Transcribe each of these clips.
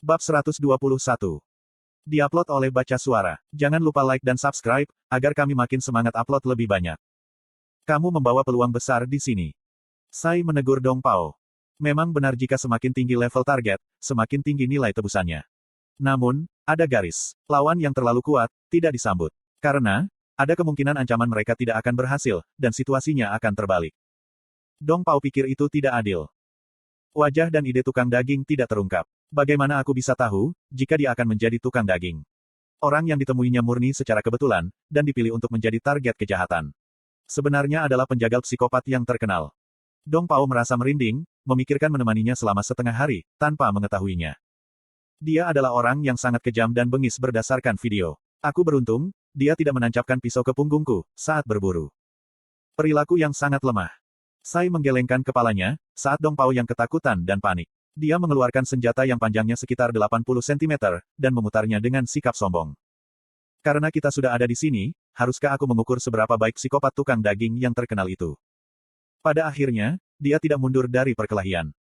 Bab 121. Diupload oleh Baca Suara. Jangan lupa like dan subscribe, agar kami makin semangat upload lebih banyak. Kamu membawa peluang besar di sini. Sai menegur Dong Pao. Memang benar jika semakin tinggi level target, semakin tinggi nilai tebusannya. Namun, ada garis. Lawan yang terlalu kuat, tidak disambut. Karena, ada kemungkinan ancaman mereka tidak akan berhasil, dan situasinya akan terbalik. Dong Pao pikir itu tidak adil. Wajah dan ide tukang daging tidak terungkap. Bagaimana aku bisa tahu, jika dia akan menjadi tukang daging? Orang yang ditemuinya murni secara kebetulan, dan dipilih untuk menjadi target kejahatan. Sebenarnya adalah penjagal psikopat yang terkenal. Dong Pao merasa merinding, memikirkan menemaninya selama setengah hari, tanpa mengetahuinya. Dia adalah orang yang sangat kejam dan bengis berdasarkan video. Aku beruntung, dia tidak menancapkan pisau ke punggungku, saat berburu. Perilaku yang sangat lemah. Sai menggelengkan kepalanya, saat Dong Pao yang ketakutan dan panik. Dia mengeluarkan senjata yang panjangnya sekitar 80 cm, dan memutarnya dengan sikap sombong. Karena kita sudah ada di sini, haruskah aku mengukur seberapa baik psikopat tukang daging yang terkenal itu? Pada akhirnya, dia tidak mundur dari perkelahian.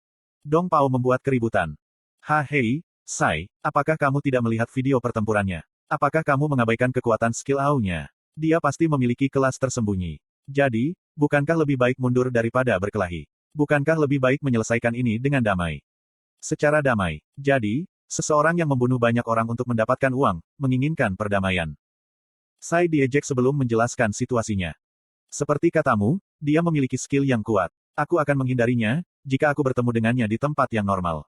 Dong Pao membuat keributan. Hei, Sai, apakah kamu tidak melihat video pertempurannya? Apakah kamu mengabaikan kekuatan skill AU-nya? Dia pasti memiliki kelas tersembunyi. Jadi, bukankah lebih baik mundur daripada berkelahi? Bukankah lebih baik menyelesaikan ini dengan damai? Secara damai. Jadi, seseorang yang membunuh banyak orang untuk mendapatkan uang, menginginkan perdamaian. Sai diejek sebelum menjelaskan situasinya. Seperti katamu, dia memiliki skill yang kuat. Aku akan menghindarinya, jika aku bertemu dengannya di tempat yang normal.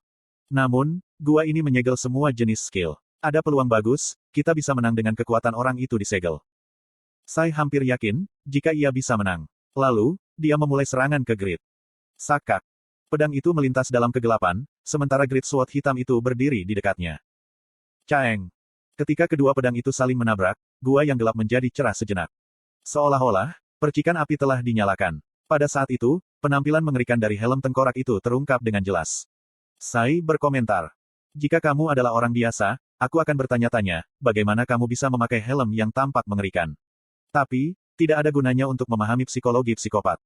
Namun, gua ini menyegel semua jenis skill. Ada peluang bagus, kita bisa menang dengan kekuatan orang itu disegel. Sai hampir yakin, jika ia bisa menang. Lalu, dia memulai serangan ke Grid. Sakak. Pedang itu melintas dalam kegelapan, sementara Grid Sword hitam itu berdiri di dekatnya. Caeng. Ketika kedua pedang itu saling menabrak, gua yang gelap menjadi cerah sejenak. Seolah-olah, percikan api telah dinyalakan. Pada saat itu, penampilan mengerikan dari helm tengkorak itu terungkap dengan jelas. Sai berkomentar. Jika kamu adalah orang biasa, aku akan bertanya-tanya, bagaimana kamu bisa memakai helm yang tampak mengerikan? Tapi, tidak ada gunanya untuk memahami psikologi psikopat.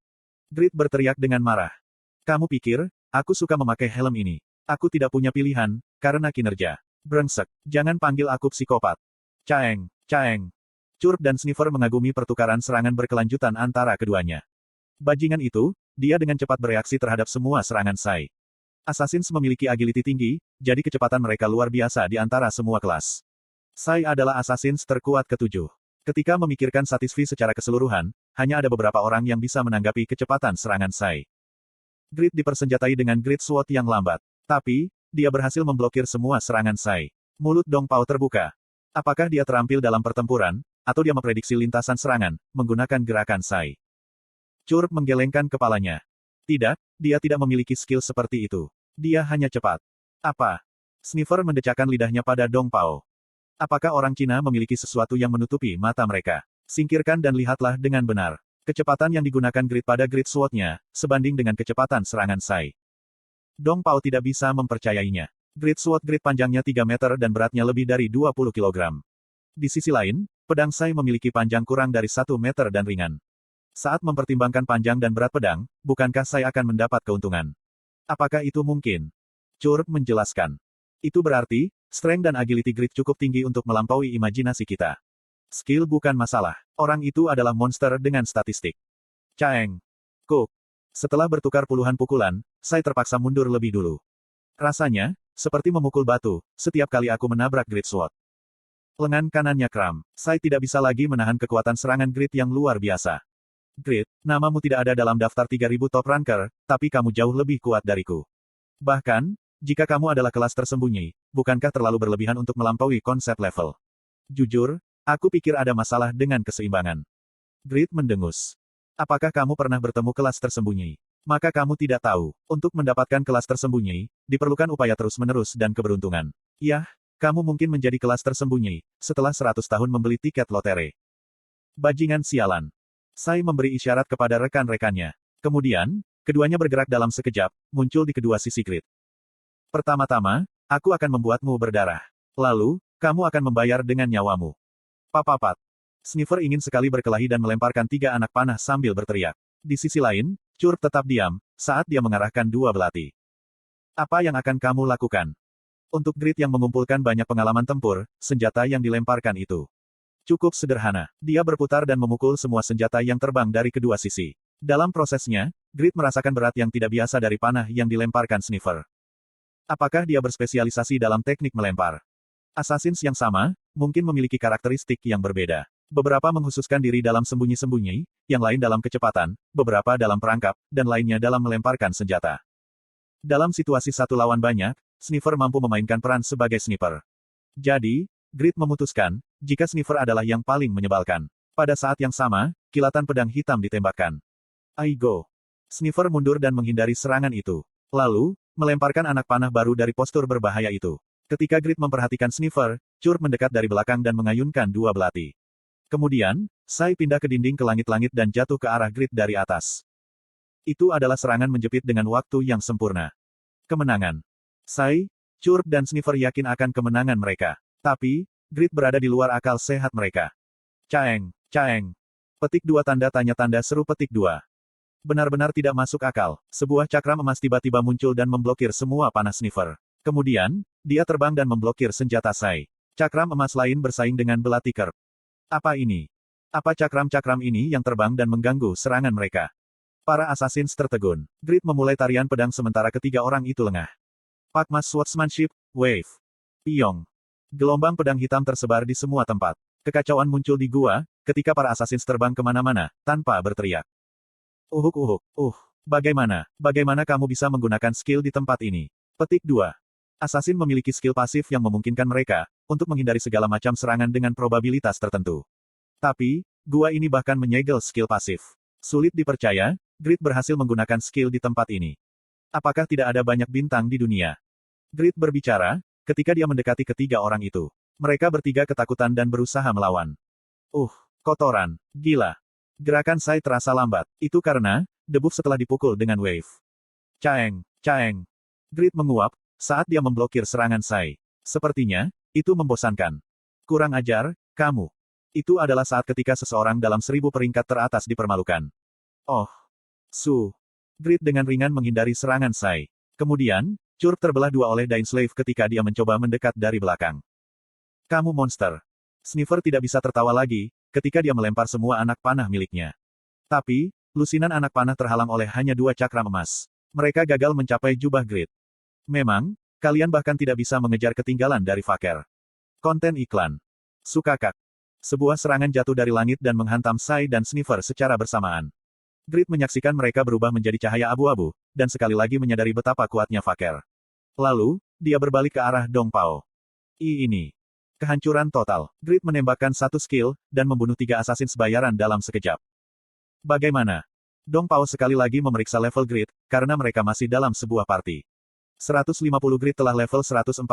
Grid berteriak dengan marah. Kamu pikir, aku suka memakai helm ini? Aku tidak punya pilihan, karena kinerja. Brengsek, jangan panggil aku psikopat. Caeng, caeng. Curp dan Sniffer mengagumi pertukaran serangan berkelanjutan antara keduanya. Bajingan itu, dia dengan cepat bereaksi terhadap semua serangan Sai. Assassins memiliki agility tinggi, jadi kecepatan mereka luar biasa di antara semua kelas. Sai adalah Assassins terkuat ketujuh. Ketika memikirkan Satisfi secara keseluruhan, hanya ada beberapa orang yang bisa menanggapi kecepatan serangan Sai. Grid dipersenjatai dengan Grid Sword yang lambat. Tapi, dia berhasil memblokir semua serangan Sai. Mulut Dong Pao terbuka. Apakah dia terampil dalam pertempuran, atau dia memprediksi lintasan serangan, menggunakan gerakan Sai? Curp menggelengkan kepalanya. Tidak, dia tidak memiliki skill seperti itu. Dia hanya cepat. Apa? Sniffer mendecakkan lidahnya pada Dong Pao. Apakah orang Cina memiliki sesuatu yang menutupi mata mereka? Singkirkan dan lihatlah dengan benar. Kecepatan yang digunakan Grid pada Grid Sword-nya, sebanding dengan kecepatan serangan Sai. Dong Pao tidak bisa mempercayainya. Grid Sword Grid panjangnya 3 meter dan beratnya lebih dari 20 kg. Di sisi lain, pedang Sai memiliki panjang kurang dari 1 meter dan ringan. Saat mempertimbangkan panjang dan berat pedang, bukankah Sai akan mendapat keuntungan? Apakah itu mungkin? Curp menjelaskan. Itu berarti, strength dan agility Grid cukup tinggi untuk melampaui imajinasi kita. Skill bukan masalah. Orang itu adalah monster dengan statistik. Caeng. Cook. Setelah bertukar puluhan pukulan, Sai terpaksa mundur lebih dulu. Rasanya, seperti memukul batu, setiap kali aku menabrak Grid Sword. Lengan kanannya kram. Sai tidak bisa lagi menahan kekuatan serangan Grid yang luar biasa. Grid, namamu tidak ada dalam daftar 3000 top ranker, tapi kamu jauh lebih kuat dariku. Bahkan, jika kamu adalah kelas tersembunyi, bukankah terlalu berlebihan untuk melampaui konsep level? Jujur, aku pikir ada masalah dengan keseimbangan. Grid mendengus. Apakah kamu pernah bertemu kelas tersembunyi? Maka kamu tidak tahu, untuk mendapatkan kelas tersembunyi, diperlukan upaya terus-menerus dan keberuntungan. Yah, kamu mungkin menjadi kelas tersembunyi, setelah 100 tahun membeli tiket lotre. Bajingan sialan. Sai memberi isyarat kepada rekan-rekannya. Kemudian, keduanya bergerak dalam sekejap, muncul di kedua sisi Grid. Pertama-tama, aku akan membuatmu berdarah. Lalu, kamu akan membayar dengan nyawamu. Papapat. Sniffer ingin sekali berkelahi dan melemparkan 3 anak panah sambil berteriak. Di sisi lain, Curp tetap diam, saat dia mengarahkan 2 belati. Apa yang akan kamu lakukan? Untuk Grid yang mengumpulkan banyak pengalaman tempur, senjata yang dilemparkan itu cukup sederhana. Dia berputar dan memukul semua senjata yang terbang dari kedua sisi. Dalam prosesnya, Grid merasakan berat yang tidak biasa dari panah yang dilemparkan Sniffer. Apakah dia berspesialisasi dalam teknik melempar? Assassins yang sama, mungkin memiliki karakteristik yang berbeda. Beberapa menghususkan diri dalam sembunyi-sembunyi, yang lain dalam kecepatan, beberapa dalam perangkap, dan lainnya dalam melemparkan senjata. Dalam situasi satu lawan banyak, Sniffer mampu memainkan peran sebagai sniper. Jadi, Grid memutuskan, jika Sniffer adalah yang paling menyebalkan. Pada saat yang sama, kilatan pedang hitam ditembakkan. Aigo. Sniffer mundur dan menghindari serangan itu. Lalu, melemparkan anak panah baru dari postur berbahaya itu. Ketika Grid memperhatikan Sniffer, Churp mendekat dari belakang dan mengayunkan dua belati. Kemudian, Sai pindah ke dinding ke langit-langit dan jatuh ke arah Grid dari atas. Itu adalah serangan menjepit dengan waktu yang sempurna. Kemenangan. Sai, Churp dan Sniffer yakin akan kemenangan mereka. Tapi, Grid berada di luar akal sehat mereka. Caeng, caeng. Petik 2 tanda tanya seru petik 2. Benar-benar tidak masuk akal. Sebuah cakram emas tiba-tiba muncul dan memblokir semua panah Sniffer. Kemudian, dia terbang dan memblokir senjata Sai. Cakram emas lain bersaing dengan belati kerb. Apa ini? Apa cakram-cakram ini yang terbang dan mengganggu serangan mereka? Para assassins tertegun. Grid memulai tarian pedang sementara ketiga orang itu lengah. Pakmas Swordsmanship, Wave. Piyong. Gelombang pedang hitam tersebar di semua tempat. Kekacauan muncul di gua, ketika para assassins terbang kemana-mana, tanpa berteriak. Uhuk. Bagaimana kamu bisa menggunakan skill di tempat ini? Petik 2. Assassin memiliki skill pasif yang memungkinkan mereka, untuk menghindari segala macam serangan dengan probabilitas tertentu. Tapi, gua ini bahkan menyegel skill pasif. Sulit dipercaya, Grid berhasil menggunakan skill di tempat ini. Apakah tidak ada banyak bintang di dunia? Grid berbicara, ketika dia mendekati ketiga orang itu. Mereka bertiga ketakutan dan berusaha melawan. Kotoran. Gila. Gerakan Sai terasa lambat. Itu karena, debuff setelah dipukul dengan wave. Caeng. Grid menguap, saat dia memblokir serangan Sai. Sepertinya, itu membosankan. Kurang ajar, kamu. Itu adalah saat ketika seseorang dalam 1000 peringkat teratas dipermalukan. Grid dengan ringan menghindari serangan Sai. Kemudian, Churp terbelah dua oleh Dainslave ketika dia mencoba mendekat dari belakang. Kamu monster. Sniffer tidak bisa tertawa lagi, ketika dia melempar semua anak panah miliknya. Tapi, lusinan anak panah terhalang oleh hanya 2 cakram emas. Mereka gagal mencapai jubah Grid. Memang, kalian bahkan tidak bisa mengejar ketinggalan dari Faker. Konten iklan. Sukakak. Sebuah serangan jatuh dari langit dan menghantam Sai dan Sniffer secara bersamaan. Grid menyaksikan mereka berubah menjadi cahaya abu-abu, dan sekali lagi menyadari betapa kuatnya Faker. Lalu, dia berbalik ke arah Dong Pao. Ini. Kehancuran total. Grid menembakkan satu skill, dan membunuh 3 assassins bayaran dalam sekejap. Bagaimana? Dong Pao sekali lagi memeriksa level Grid, karena mereka masih dalam sebuah party. 150 Grid telah level 147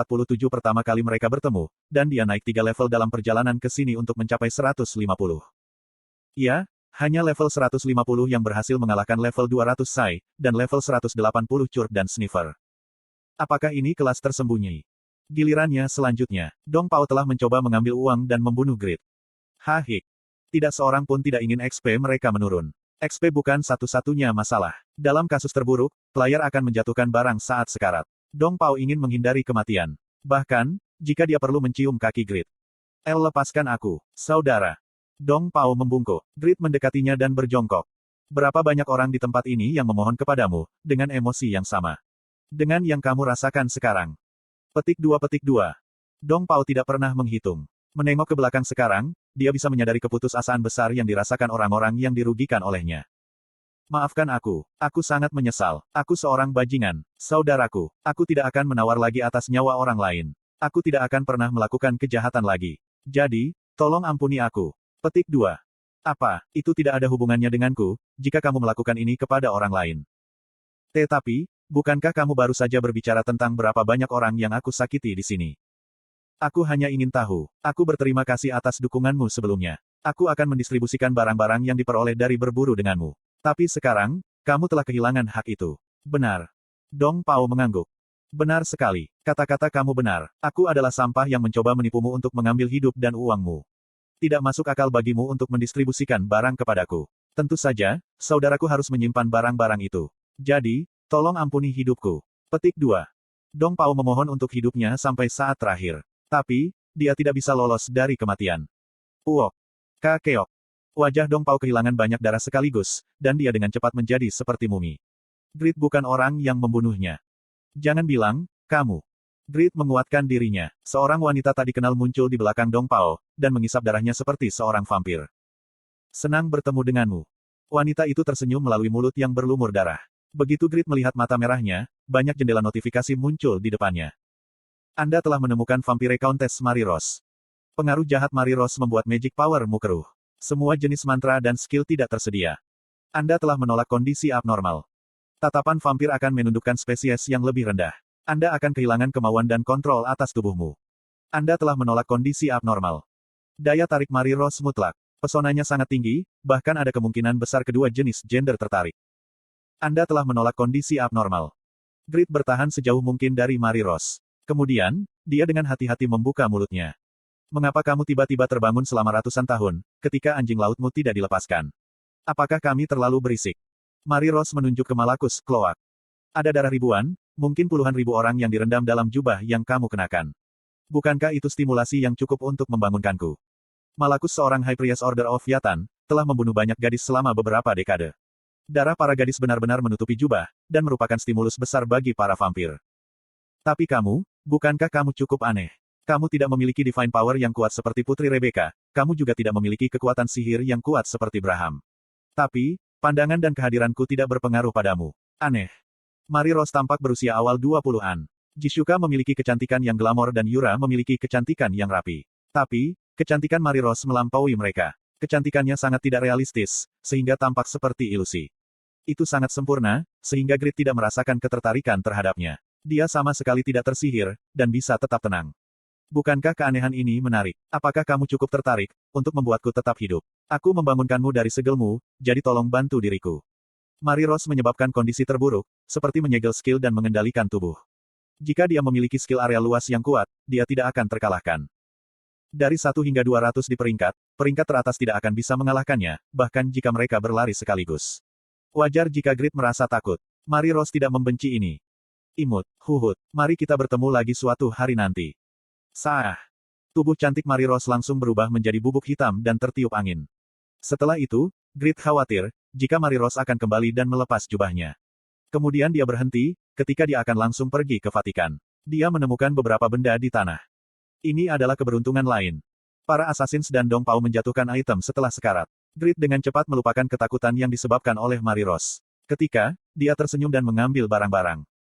pertama kali mereka bertemu, dan dia naik 3 level dalam perjalanan ke sini untuk mencapai 150. Ya, hanya level 150 yang berhasil mengalahkan level 200 Sai, dan level 180 Churp dan Sniffer. Apakah ini kelas tersembunyi? Gilirannya selanjutnya, Dong Pao telah mencoba mengambil uang dan membunuh Grid. Hahik. Tidak seorang pun tidak ingin XP mereka menurun. XP bukan satu-satunya masalah. Dalam kasus terburuk, player akan menjatuhkan barang saat sekarat. Dong Pao ingin menghindari kematian. Bahkan, jika dia perlu mencium kaki Grid. Lepaskan aku, saudara. Dong Pao membungkuk. Grid mendekatinya dan berjongkok. Berapa banyak orang di tempat ini yang memohon kepadamu, dengan emosi yang sama. Dengan yang kamu rasakan sekarang. Petik 2. Dong Pao tidak pernah menghitung. Menengok ke belakang sekarang, dia bisa menyadari keputusasaan besar yang dirasakan orang-orang yang dirugikan olehnya. Maafkan aku sangat menyesal. Aku seorang bajingan, saudaraku. Aku tidak akan menawar lagi atas nyawa orang lain. Aku tidak akan pernah melakukan kejahatan lagi. Jadi, tolong ampuni aku. Petik 2. Apa, itu tidak ada hubungannya denganku, jika kamu melakukan ini kepada orang lain. Tetapi, bukankah kamu baru saja berbicara tentang berapa banyak orang yang aku sakiti di sini? Aku hanya ingin tahu. Aku berterima kasih atas dukunganmu sebelumnya. Aku akan mendistribusikan barang-barang yang diperoleh dari berburu denganmu. Tapi sekarang, kamu telah kehilangan hak itu. Benar. Dong Pao mengangguk. Benar sekali. Kata-kata kamu benar. Aku adalah sampah yang mencoba menipumu untuk mengambil hidup dan uangmu. Tidak masuk akal bagimu untuk mendistribusikan barang kepadaku. Tentu saja, saudaraku harus menyimpan barang-barang itu. Jadi, tolong ampuni hidupku. Petik 2. Dong Pao memohon untuk hidupnya sampai saat terakhir. Tapi, dia tidak bisa lolos dari kematian. Uok. Kakeok. Wajah Dong Pao kehilangan banyak darah sekaligus, dan dia dengan cepat menjadi seperti mumi. Grit bukan orang yang membunuhnya. Jangan bilang, kamu. Grit menguatkan dirinya. Seorang wanita tak dikenal muncul di belakang Dong Pao, dan mengisap darahnya seperti seorang vampir. Senang bertemu denganmu. Wanita itu tersenyum melalui mulut yang berlumur darah. Begitu Grit melihat mata merahnya, banyak jendela notifikasi muncul di depannya. Anda telah menemukan Vampire Countess Mary Rose. Pengaruh jahat Mary Rose membuat magic power-mu keruh. Semua jenis mantra dan skill tidak tersedia. Anda telah menolak kondisi abnormal. Tatapan vampir akan menundukkan spesies yang lebih rendah. Anda akan kehilangan kemauan dan kontrol atas tubuhmu. Anda telah menolak kondisi abnormal. Daya tarik Mary Rose mutlak. Pesonanya sangat tinggi, bahkan ada kemungkinan besar kedua jenis gender tertarik. Anda telah menolak kondisi abnormal. Grit bertahan sejauh mungkin dari Mary Rose. Kemudian, dia dengan hati-hati membuka mulutnya. Mengapa kamu tiba-tiba terbangun selama ratusan tahun, ketika anjing lautmu tidak dilepaskan? Apakah kami terlalu berisik? Mary Rose menunjuk ke Malakus, Kloak. Ada darah ribuan, mungkin puluhan ribu orang yang direndam dalam jubah yang kamu kenakan. Bukankah itu stimulasi yang cukup untuk membangunkanku? Malakus seorang High Priest Order of Yatan, telah membunuh banyak gadis selama beberapa dekade. Darah para gadis benar-benar menutupi jubah, dan merupakan stimulus besar bagi para vampir. Tapi kamu, bukankah kamu cukup aneh? Kamu tidak memiliki divine power yang kuat seperti Putri Rebecca, kamu juga tidak memiliki kekuatan sihir yang kuat seperti Braham. Tapi, pandangan dan kehadiranku tidak berpengaruh padamu. Aneh. Mary Rose tampak berusia awal 20-an. Jishuka memiliki kecantikan yang glamor dan Yura memiliki kecantikan yang rapi. Tapi, kecantikan Mary Rose melampaui mereka. Kecantikannya sangat tidak realistis, sehingga tampak seperti ilusi. Itu sangat sempurna, sehingga Grit tidak merasakan ketertarikan terhadapnya. Dia sama sekali tidak tersihir, dan bisa tetap tenang. Bukankah keanehan ini menarik? Apakah kamu cukup tertarik, untuk membuatku tetap hidup? Aku membangunkanmu dari segelmu, jadi tolong bantu diriku. Mary Rose menyebabkan kondisi terburuk, seperti menyegel skill dan mengendalikan tubuh. Jika dia memiliki skill area luas yang kuat, dia tidak akan terkalahkan. Dari 1 hingga 200 di peringkat teratas tidak akan bisa mengalahkannya, bahkan jika mereka berlari sekaligus. Wajar jika Grit merasa takut. Mary Rose tidak membenci ini. Imut, huhut, mari kita bertemu lagi suatu hari nanti. Sah. Tubuh cantik Mary Rose langsung berubah menjadi bubuk hitam dan tertiup angin. Setelah itu, Grit khawatir, jika Mary Rose akan kembali dan melepas jubahnya. Kemudian dia berhenti, ketika dia akan langsung pergi ke Vatikan. Dia menemukan beberapa benda di tanah. Ini adalah keberuntungan lain. Para Assassins dan Dong Pao menjatuhkan item setelah sekarat. Grit dengan cepat melupakan ketakutan yang disebabkan oleh Mary Rose. Ketika dia tersenyum dan mengambil barang-barang.